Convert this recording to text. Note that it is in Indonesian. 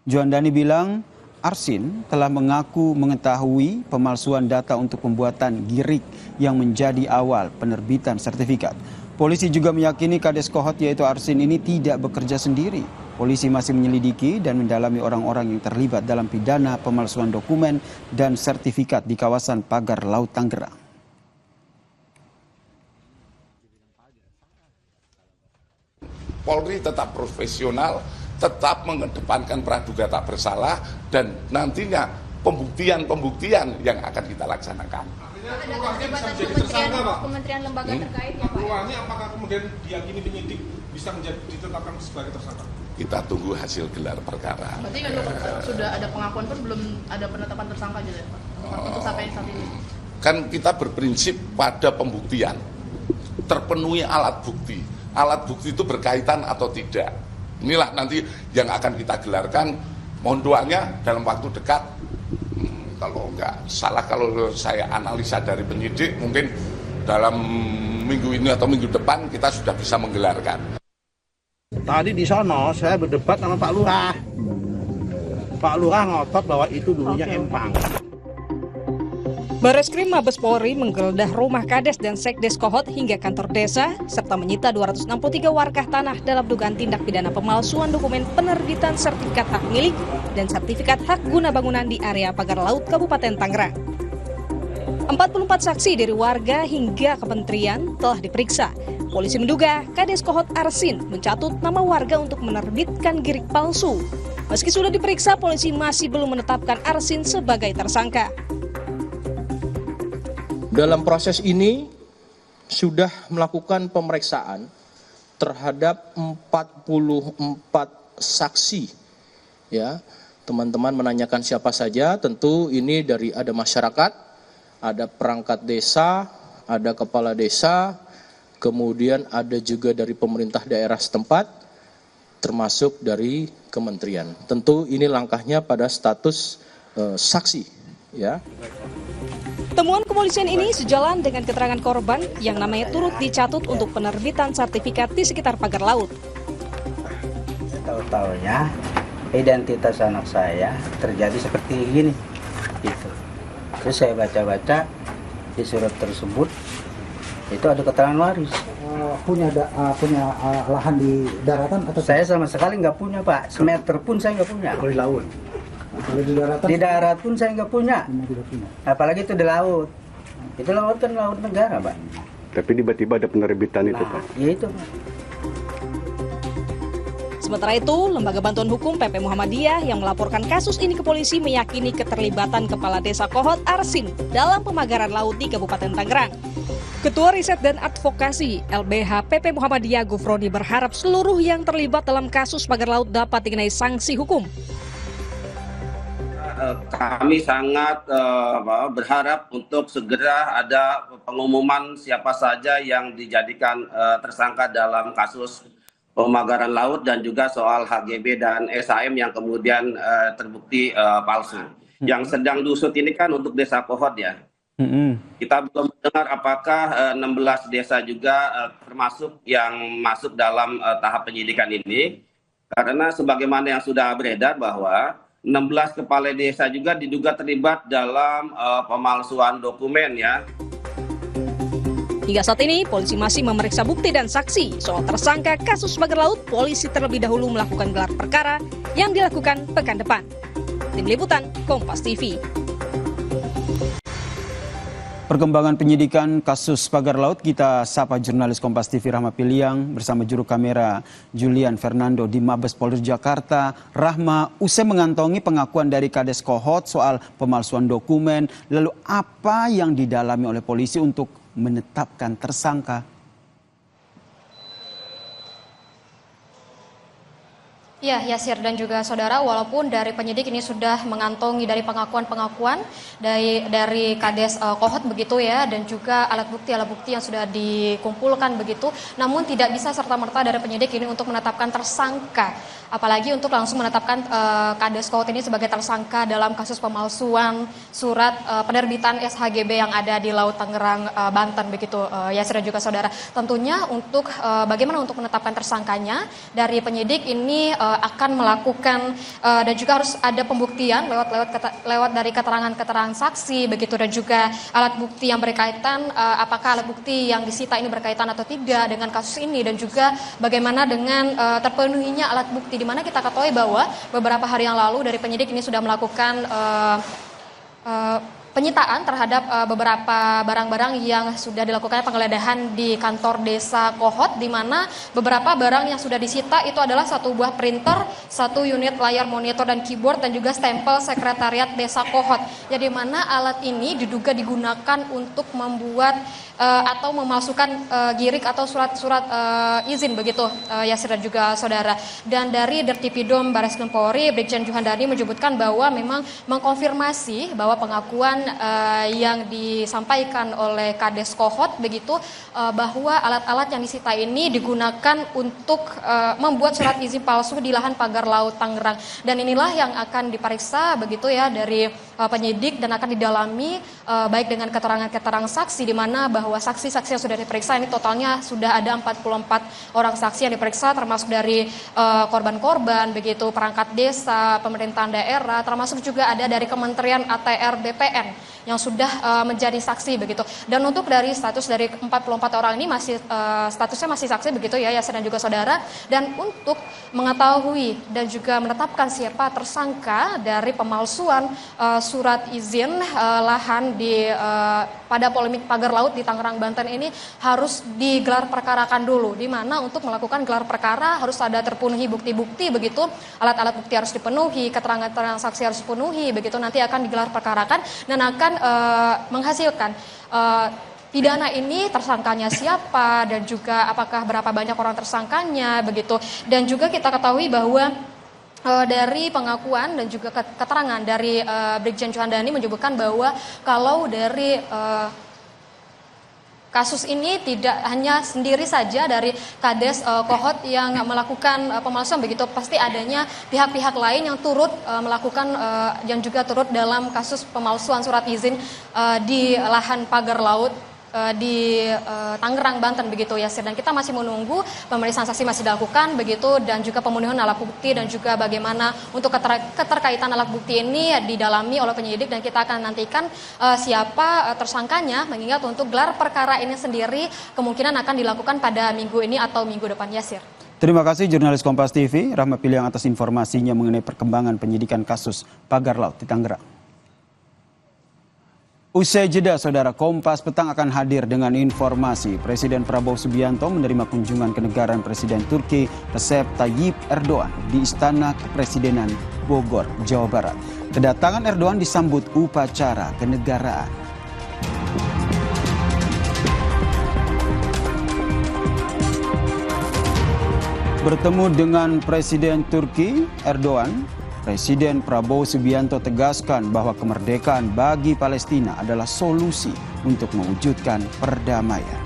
Juandani bilang Arsin telah mengaku mengetahui pemalsuan data untuk pembuatan girik yang menjadi awal penerbitan sertifikat. Polisi juga meyakini Kades Kohot yaitu Arsin ini tidak bekerja sendiri. Polisi masih menyelidiki dan mendalami orang-orang yang terlibat dalam pidana pemalsuan dokumen dan sertifikat di kawasan Pagar Laut Tangerang. Polri tetap profesional, tetap mengedepankan praduga tak bersalah, dan nantinya pembuktian yang akan kita laksanakan. Kementerian lembaga terkait ya Pak? Peluangnya apakah kemudian diyakini penyidik bisa ditetapkan sebagai tersangka? Kita tunggu hasil gelar perkara. Berarti kan sudah ada pengakuan pun belum ada penetapan tersangka gitu ya Pak? Untuk sampai saat ini. Kan kita berprinsip pada pembuktian, terpenuhi alat bukti. Alat bukti itu berkaitan atau tidak. Inilah nanti yang akan kita gelarkan. Mohon doanya dalam waktu dekat. Kalau enggak salah, kalau saya analisa dari penyidik, mungkin dalam minggu ini atau minggu depan kita sudah bisa menggelarkan. Tadi di sono saya berdebat sama Pak Lurah. Pak Lurah ngotot bahwa itu dulunya empang. Bareskrim Mabes Polri menggeledah rumah Kades dan Sekdes Kohot hingga kantor desa, serta menyita 263 warkah tanah dalam dugaan tindak pidana pemalsuan dokumen penerbitan sertifikat hak milik dan sertifikat hak guna bangunan di area Pagar Laut Kabupaten Tangerang. 44 saksi dari warga hingga kementerian telah diperiksa. Polisi menduga Kades Kohot Arsin mencatut nama warga untuk menerbitkan girik palsu. Meski sudah diperiksa, polisi masih belum menetapkan Arsin sebagai tersangka. Dalam proses ini sudah melakukan pemeriksaan terhadap 44 saksi. Ya, teman-teman menanyakan siapa saja, tentu ini dari ada masyarakat, ada perangkat desa, ada kepala desa, kemudian ada juga dari pemerintah daerah setempat, termasuk dari kementerian. Tentu ini langkahnya pada status saksi, ya. Temuan kepolisian ini sejalan dengan keterangan korban yang namanya turut dicatut untuk penerbitan sertifikat di sekitar Pagar Laut. Tahu-taunya identitas anak saya terjadi seperti ini. Gitu. Terus saya baca-baca di surat tersebut itu ada keterangan waris. Punya lahan di daratan atau? Saya sama sekali nggak punya Pak, semeter pun saya nggak punya. Di laut. Kalau di daratan? Di darat pun saya nggak punya. Apalagi itu di laut. Itu laut kan laut negara Pak. Tapi tiba-tiba ada penerbitan itu Pak. Iya itu Pak. Sementara itu, Lembaga Bantuan Hukum PP Muhammadiyah yang melaporkan kasus ini ke polisi meyakini keterlibatan Kepala Desa Kohot Arsin dalam pemagaran laut di Kabupaten Tangerang. Ketua Riset dan Advokasi LBH PP Muhammadiyah Gufroni berharap seluruh yang terlibat dalam kasus pagar laut dapat dikenai sanksi hukum. Kami sangat berharap untuk segera ada pengumuman siapa saja yang dijadikan tersangka dalam kasus pemagaran laut dan juga soal HGB dan SHM yang kemudian terbukti palsu. Yang sedang diusut ini kan untuk Desa Kohot ya. Kita belum mendengar apakah 16 desa juga termasuk yang masuk dalam tahap penyidikan ini. Karena sebagaimana yang sudah beredar bahwa 16 kepala desa juga diduga terlibat dalam pemalsuan dokumen ya. Hingga saat ini, polisi masih memeriksa bukti dan saksi soal tersangka kasus pagar laut. Polisi terlebih dahulu melakukan gelar perkara yang dilakukan pekan depan. Tim Liputan, Kompas TV. Perkembangan penyidikan kasus pagar laut kita sapa jurnalis Kompas TV Rahma Piliang bersama juru kamera Julian Fernando di Mabes Polri Jakarta. Rahma, usai mengantongi pengakuan dari Kades Kohot soal pemalsuan dokumen, lalu apa yang didalami oleh polisi untuk menetapkan tersangka? Ya, Yasir dan juga saudara, walaupun dari penyidik ini sudah mengantongi dari pengakuan-pengakuan dari Kades Kohot begitu ya, dan juga alat bukti yang sudah dikumpulkan begitu, namun tidak bisa serta-merta dari penyidik ini untuk menetapkan tersangka apalagi untuk langsung menetapkan Kades Kohot ini sebagai tersangka dalam kasus pemalsuan surat penerbitan SHGB yang ada di Laut Tangerang, Banten begitu, Yasir dan juga saudara. Tentunya untuk bagaimana untuk menetapkan tersangkanya, dari penyidik ini akan melakukan dan juga harus ada pembuktian lewat dari keterangan saksi begitu, dan juga alat bukti yang berkaitan, apakah alat bukti yang disita ini berkaitan atau tidak dengan kasus ini, dan juga bagaimana dengan terpenuhinya alat bukti, di mana kita ketahui bahwa beberapa hari yang lalu dari penyidik ini sudah melakukan penyitaan terhadap beberapa barang-barang yang sudah dilakukan penggeledahan di kantor desa Kohot, di mana beberapa barang yang sudah disita itu adalah 1 buah printer, 1 unit layar monitor dan keyboard, dan juga stempel sekretariat desa Kohot. Jadi mana alat ini diduga digunakan untuk membuat atau memalsukan girik atau surat-surat izin begitu, Yasir dan juga saudara. Dan dari Dirtipidum Bareskrim Polri, Brigjen Juhandani menyebutkan bahwa memang mengkonfirmasi bahwa pengakuan yang disampaikan oleh Kades Kohot begitu, bahwa alat-alat yang disita ini digunakan untuk membuat surat izin palsu di lahan pagar laut Tangerang. Dan inilah yang akan diperiksa begitu ya dari penyidik, dan akan didalami baik dengan keterangan-keterangan saksi, di mana bahwa saksi-saksi yang sudah diperiksa ini totalnya sudah ada 44 orang saksi yang diperiksa, termasuk dari korban-korban begitu, perangkat desa, pemerintahan daerah, termasuk juga ada dari Kementerian ATR BPN yang sudah menjadi saksi begitu. Dan untuk dari status dari 44 orang ini masih statusnya masih saksi begitu ya, Yasir dan juga saudara. Dan untuk mengetahui dan juga menetapkan siapa tersangka dari pemalsuan surat izin lahan di pada polemik pagar laut di Tangerang, Banten ini harus digelar perkarakan dulu, di mana untuk melakukan gelar perkara harus ada terpenuhi bukti-bukti begitu, alat-alat bukti harus dipenuhi, keterangan saksi harus dipenuhi begitu, nanti akan digelar perkarakan dan akan menghasilkan pidana ini tersangkanya siapa, dan juga apakah berapa banyak orang tersangkanya begitu. Dan juga kita ketahui bahwa dari pengakuan dan juga keterangan dari Brigjen Juhandani menyebutkan bahwa kalau dari kasus ini tidak hanya sendiri saja dari Kades Kohot yang melakukan pemalsuan begitu, pasti adanya pihak-pihak lain yang turut melakukan yang juga turut dalam kasus pemalsuan surat izin di lahan pagar laut di Tangerang, Banten begitu ya, dan kita masih menunggu pemeriksaan saksi masih dilakukan begitu, dan juga pemenuhan alat bukti, dan juga bagaimana untuk keterkaitan alat bukti ini didalami oleh penyidik, dan kita akan nantikan siapa tersangkanya, mengingat untuk gelar perkara ini sendiri kemungkinan akan dilakukan pada minggu ini atau minggu depan, Yasir. Terima kasih jurnalis Kompas TV Rahma Piliang atas informasinya mengenai perkembangan penyidikan kasus pagar laut di Tangerang. Usai jeda, saudara, Kompas Petang akan hadir dengan informasi Presiden Prabowo Subianto menerima kunjungan kenegaraan Presiden Turki Recep Tayyip Erdogan di Istana Kepresidenan Bogor, Jawa Barat. Kedatangan Erdogan disambut upacara kenegaraan. Bertemu dengan Presiden Turki Erdogan, Presiden Prabowo Subianto tegaskan bahwa kemerdekaan bagi Palestina adalah solusi untuk mewujudkan perdamaian.